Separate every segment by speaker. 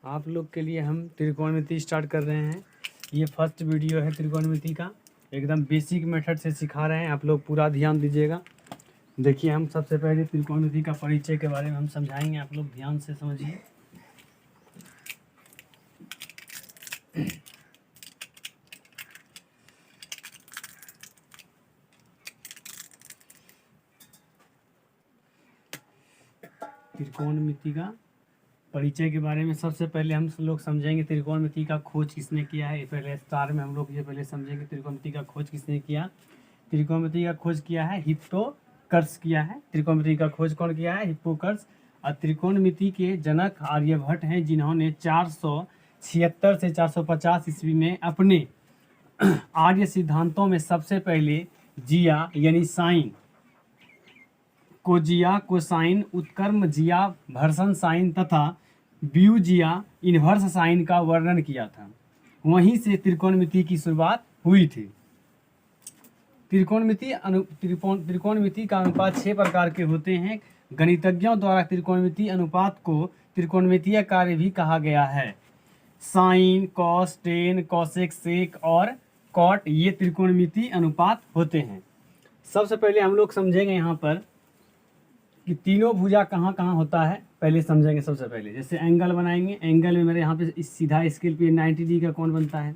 Speaker 1: आप लोग के लिए हम त्रिकोणमिति स्टार्ट कर रहे हैं। ये फर्स्ट वीडियो है त्रिकोणमिति का, एकदम बेसिक मेथड से सिखा रहे हैं। आप लोग पूरा ध्यान दीजिएगा। देखिए, हम सबसे पहले त्रिकोणमिति का परिचय के बारे में हम समझाएंगे, आप लोग ध्यान से समझिए। त्रिकोणमिति का परिचय के बारे में सबसे पहले हम लोग समझेंगे त्रिकोणमिति का खोज किसने किया है। पहले स्टार में हम लोग ये पहले समझेंगे त्रिकोणमिति का खोज किसने किया। त्रिकोणमिति का खोज किया है हिप्पोकर्स किया है। त्रिकोणमिति का खोज कौन किया है? हिप्पोकर्स। और त्रिकोणमिति के जनक आर्यभट्ट हैं, जिन्होंने 476 से 450 ईस्वी में अपने आर्य सिद्धांतों में सबसे पहले जिया यानी साइन, कोजिया कोसाइन, उत्क्रम जिया भर्सन साइन तथा ब्यूजिया इन्वर्स साइन का वर्णन किया था। वहीं से त्रिकोणमिति की शुरुआत हुई थी। त्रिकोणमिति का अनुपात 6 प्रकार के होते हैं। गणितज्ञों द्वारा त्रिकोणमिति अनुपात को त्रिकोणमितीय कार्य भी कहा गया है। साइन, कॉस, टेन, कॉसेक, सेक और कॉट ये त्रिकोणमिति अनुपात होते हैं। सबसे पहले हम लोग समझेंगे यहाँ पर कि तीनों भुजा कहाँ कहाँ होता है, पहले समझेंगे। सबसे पहले जैसे एंगल बनाएंगे, एंगल में मेरे यहाँ पे इस सीधा स्केल पे 90 डिग्री का कोण बनता है।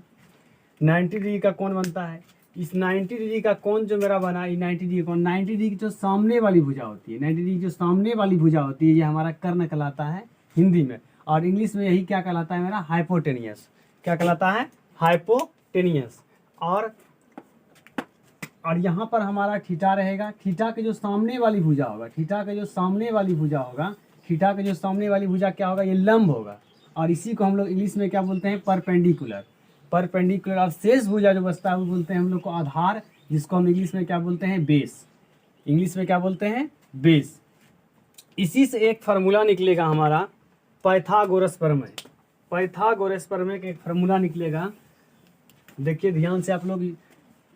Speaker 1: 90 डिग्री का कोण बनता है। इस 90 डिग्री का कोण जो मेरा बना, ये 90 डिग्री कोण, 90 डिग्री की जो सामने वाली भुजा होती है, 90 डिग्री जो सामने वाली भुजा होती है, ये हमारा कर्ण कहलाता है हिंदी में। और इंग्लिश में यही क्या कहलाता है मेरा? हाइपोटेनियस। क्या कहलाता है? हाइपोटेनियस। और यहाँ पर हमारा थीटा रहेगा। थीटा के जो सामने वाली भुजा होगा, थीटा के जो सामने वाली भुजा होगा, थीटा के जो सामने वाली भुजा क्या होगा? ये लंब होगा। और इसी को हम लोग इंग्लिश में क्या बोलते हैं? परपेंडिकुलर। परपेंडिकुलर। और शेष भुजा जो बचता है वो बोलते हैं हम लोग को आधार, जिसको हम इंग्लिश में क्या बोलते हैं? बेस। इंग्लिश में क्या बोलते हैं? बेस। इसी से एक फार्मूला निकलेगा हमारा पाइथागोरस प्रमेय। पाइथागोरस प्रमेय का एक फार्मूला निकलेगा। देखिए ध्यान से, आप लोग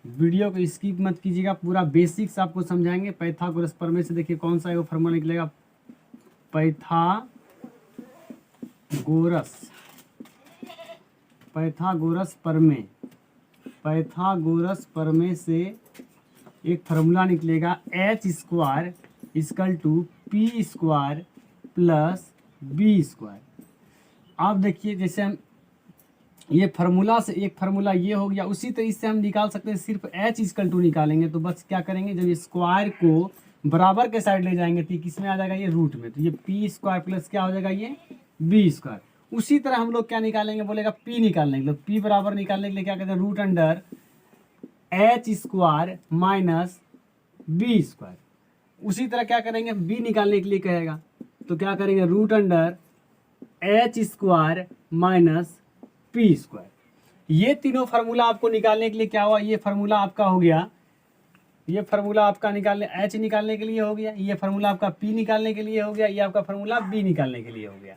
Speaker 1: वीडियो को स्किप मत कीजिएगा, पूरा बेसिक्स आपको समझाएंगे। पाइथागोरस प्रमेय से देखिए कौन सा वो फार्मूला निकलेगा। पाइथागोरस प्रमेय। पाइथागोरस प्रमेय से एक फार्मूला निकलेगा h² = p² + b²। आप देखिए, जैसे हम ये फार्मूला से एक फार्मूला ये हो गया, उसी तरीके से हम निकाल सकते हैं। सिर्फ h = निकालेंगे तो बस क्या करेंगे, जब स्क्वायर को बराबर के साइड ले जाएंगे तो किस में आ जाएगा? ये रूट में। तो ये p² प्लस क्या हो जाएगा? ये b²। उसी तरह हम लोग क्या निकालेंगे? बोलेगा p निकालने के लिए। p बराबर निकालने के लिए क्या कहते हैं? √h² - b²। उसी तरह क्या करेंगे? b निकालने के लिए कहेगा तो क्या करेंगे? √h² - p²। ये तीनों फार्मूला आपको निकालने के लिए क्या हुआ? ये फार्मूला आपका हो गया, ये फार्मूला आपका निकालने h निकालने के लिए हो गया, ये फार्मूला आपका p निकालने के लिए हो गया, ये आपका फार्मूला b निकालने के लिए हो गया।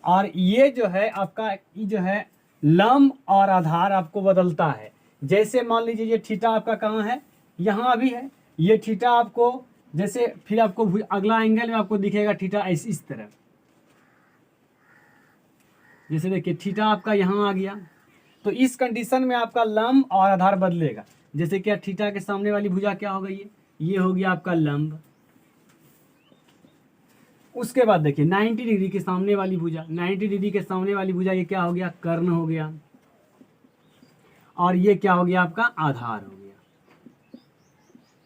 Speaker 1: और ये जो है आपका, ये जो है लंब और आधार आपको बदलता है। जैसे मान लीजिए ये थीटा आपका कहाँ है? यहाँ भी है। ये थीटा आपको जैसे, फिर आपको अगला एंगल में आपको दिखेगा थीटा इस तरह। जैसे देखिए थीटा आपका यहाँ आ गया, तो इस कंडीशन में आपका लंब और आधार बदलेगा। जैसे क्या, थीटा के सामने वाली भुजा क्या हो गई? ये हो गया आपका लंब। उसके बाद देखिए 90 डिग्री के सामने वाली भुजा, 90 डिग्री के सामने वाली भुजा ये क्या हो गया? कर्ण हो गया। और ये क्या हो गया? आपका आधार हो गया।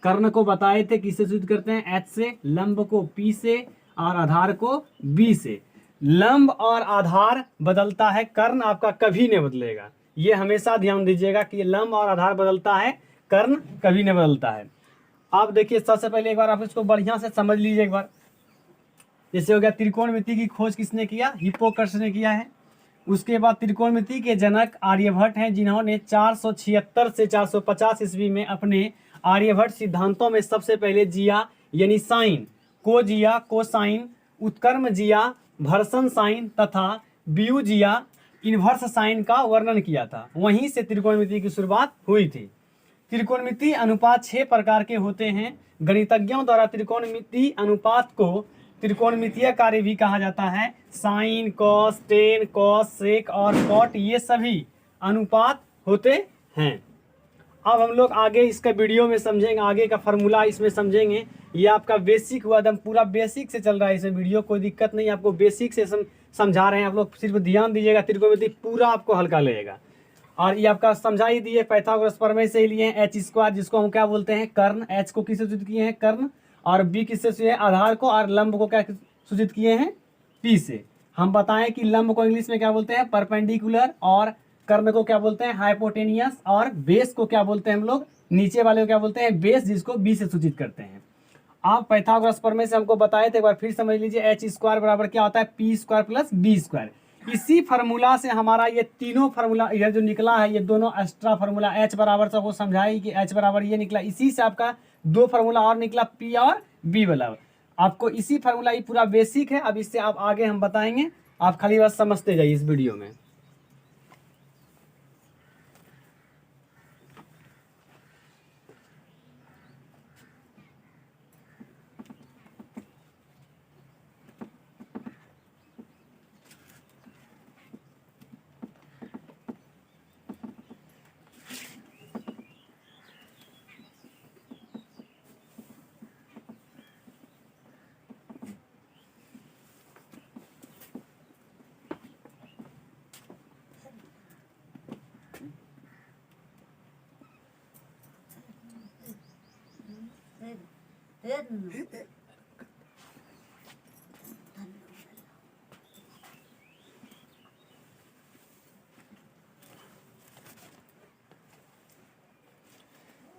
Speaker 1: कर्ण को बताए थे किससे सूचित करते हैं? h से, लंब को p से और आधार को b से। लंब और आधार बदलता है, कर्ण आपका कभी नहीं बदलेगा। ये हमेशा ध्यान दीजिएगा कि लंब और आधार बदलता है, कर्ण कभी नहीं बदलता है। आप देखिए, सबसे पहले एक बार आप इसको बढ़िया से समझ लीजिए एक बार। जैसे हो गया, त्रिकोणमिति की खोज किसने किया? हिप्पोकर्स ने किया है। उसके बाद त्रिकोणमिति के जनक आर्यभट्ट हैं, जिन्होंने 476 से 450 ईस्वी में अपने आर्यभट्ट सिद्धांतों में सबसे पहले जिया यानी साइन, कोजिया कोसाइन, उत्क्रम जिया भर्सन साइन तथा ब्यूजिया इन्वर्स साइन का वर्णन किया था। वहीं से त्रिकोणमिति की शुरुआत हुई थी। त्रिकोणमिति अनुपात 6 प्रकार के होते हैं। गणितज्ञों द्वारा त्रिकोणमिति अनुपात को त्रिकोणमितीय कार्य भी कहा जाता है। साइन, कॉस, टेन, कॉस, सेक और कॉट, ये सभी अनुपात होते हैं। अब हम लोग आगे इसका वीडियो में समझेंगे, आगे का फार्मूला इसमें समझेंगे। ये आपका बेसिक हुआ, एकदम पूरा बेसिक से चल रहा है इसमें वीडियो, कोई दिक्कत नहीं, आपको बेसिक से समझा रहे हैं। आप लोग सिर्फ ध्यान दीजिएगा, त्रिकोणमिति पूरा आपको हल्का लगेगा। और ये आपका समझा ही दिए, पाइथागोरस प्रमेय से ही लिए हैं। एच स्क्वायर जिसको हम क्या बोलते हैं, कर्ण। एच को किससे सूचित किए हैं, कर्ण। और बी किससे सूचित है, आधार को। और लंब को क्या सूचित किए हैं, पी से। हम बताएं कि लंब को इंग्लिश में क्या बोलते हैं, परपेंडिकुलर। और कर्ण को क्या बोलते हैं, हाइपोटेनियस। और बेस को क्या बोलते हैं हम लोग, नीचे वाले को क्या बोलते हैं, बेस, जिसको बी से सूचित करते हैं। आप पाइथागोरस प्रमेय से हमको बताए थे, एक बार फिर समझ लीजिए। एच स्क्वायर बराबर क्या होता है, p square plus b square. इसी फार्मूला से हमारा ये तीनों फार्मूला इधर जो निकला है, ये दोनों एक्स्ट्रा फार्मूला, एच बराबर से वो समझाई कि एच बराबर ये निकला। इसी से आपका दो फार्मूला और निकला, पी और बी वाला। आपको इसी फार्मूला, ये पूरा बेसिक है। अब इससे आप आगे हम बताएंगे, आप खाली बस समझते जाइए इस वीडियो में।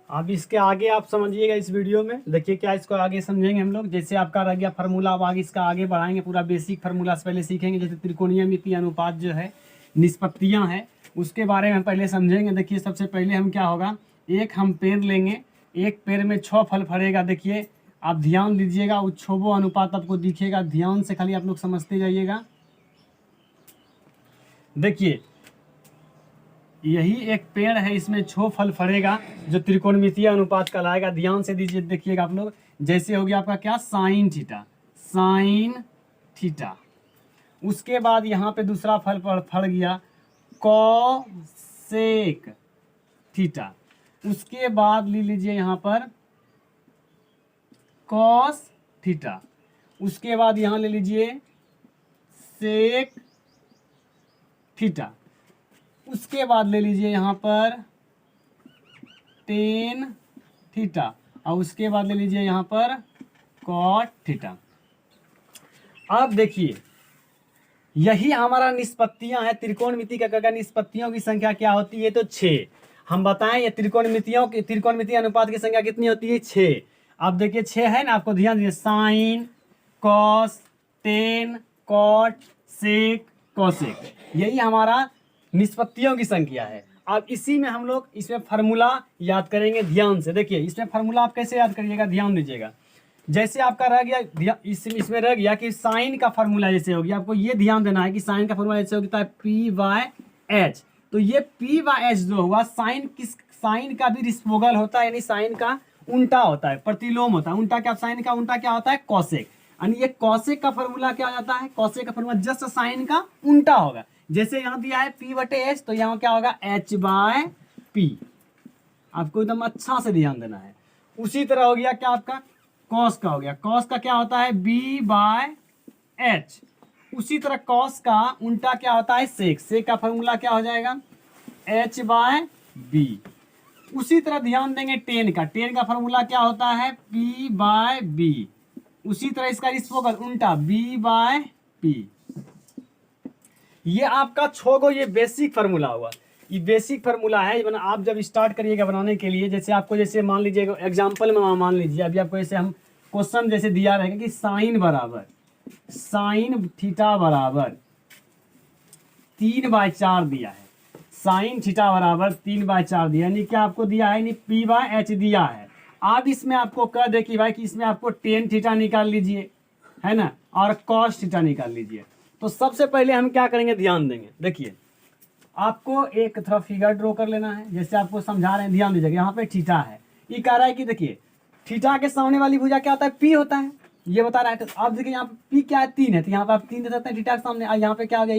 Speaker 1: अब इसके आगे आप समझिएगा इस वीडियो में, देखिए क्या इसको आगे समझेंगे हम लोग। जैसे आपका रह गया फार्मूला, अब आगे इसका आगे बढ़ाएंगे, पूरा बेसिक फार्मूला से पहले सीखेंगे। जैसे त्रिकोणीय मिति अनुपात जो है, निष्पत्तियां हैं, उसके बारे में हम पहले समझेंगे। देखिए सबसे पहले हम क्या होगा, एक हम पेड़ लेंगे, एक पेड़ में 6 फल फलेगा। देखिए आप ध्यान दीजिएगा, वो 6 अनुपात आपको दिखेगा, ध्यान से खाली आप लोग समझते जाइएगा। देखिए यही एक पेड़ है, इसमें 6 फल फलेगा, जो त्रिकोणमितीय अनुपात कहलाएगा। ध्यान से दीजिए, देखिएगा आप लोग। जैसे हो गया आपका क्या, साइन थीटा, साइन थीटा। उसके बाद यहाँ पे दूसरा फल फल गया, कॉसेक थीटा। उसके बाद ले लीजिए यहाँ पर कॉस थीटा। उसके बाद यहाँ ले लीजिए सेक थीटा। उसके बाद ले लीजिए यहाँ पर टेन थीटा। और उसके बाद ले लीजिए यहाँ पर कॉट थीटा। अब देखिए यही हमारा निष्पत्तियां हैं। त्रिकोणमिति का निष्पत्तियों की संख्या क्या होती है, तो 6। हम बताएं ये त्रिकोणमितीय अनुपात की संख्या कितनी होती है, 6। अब देखिए 6 है ना, आपको ध्यान दीजिए, साइन, कॉस, टेन, कॉट, सेक, कॉसेक, यही हमारा निष्पत्तियों की संख्या है। अब इसी में हम लोग इसमें फार्मूला याद करेंगे ध्यान से। देखिए इसमें फार्मूला आप कैसे याद करिएगा, ध्यान दीजिएगा। जैसे आपका रह गया, इसमें रह गया कि साइन का फार्मूला जैसे हो गया, आपको ये ध्यान देना है कि साइन का फार्मूला जैसे होता है पी बाय एच। तो ये पी बाय एच जो हुआ, साइन का भी रिस्पोगल होता है, यानी साइन का उल्टा होता है, प्रतिलोम होता है। उल्टा क्या, साइन का उल्टा क्या होता है, कॉसेक। यानी ये कॉसेक का फार्मूला क्या हो जाता है, कॉसेक का फार्मूला जस्ट साइन का उल्टा होगा। जैसे यहाँ दिया है पी बटे एच, तो यहाँ क्या होगा, एच बाय पी। आपको एकदम अच्छा से ध्यान देना है। उसी तरह हो गया क्या आपका, कॉस का हो गया, कॉस का क्या होता है, बी बाय एच। उसी तरह कॉस का उल्टा क्या होता है, सेक। सेक का फॉर्मूला क्या हो जाएगा, एच बाय बी। उसी तरह ध्यान देंगे टेन का फॉर्मूला क्या होता है, पी बाय बी। उसी तरह इसका रिस्पोगल उल्टा, बी बाय पी। ये आपका 6 गो ये बेसिक फार्मूला हुआ। ये बेसिक फार्मूला है, आप जब स्टार्ट करिएगा बनाने के लिए, जैसे आपको जैसे मान लीजिए एग्जांपल में मान लीजिए, अभी आपको जैसे हम क्वेश्चन जैसे दिया रहेगा कि साइन थीटा बराबर 3/4 दिया है। साइन थीटा बराबर 3/4 दिया, यानी क्या आपको दिया है, पी बाय एच दिया है। अब इसमें आपको कह दे कि भाई कि इसमें आपको टेन थीटा निकाल लीजिए, है ना, और कॉस थीटा निकाल लीजिए। तो सबसे पहले हम क्या करेंगे, ध्यान देंगे। देखिए आपको एक थोड़ा फिगर ड्रॉ कर लेना है, जैसे आपको समझा रहे हैं, ध्यान दीजिएगा। यहाँ पे थीटा है, ये कह रहा है कि देखिए थीटा के सामने वाली भुजा क्या होता है, पी होता है। ये बता रहा है। तो आप देखिए यहाँ पे पी क्या है, 3 है, तो यहाँ पे आप 3 दे सकते हैं थीटा के सामने। और यहाँ पे क्या हो गया,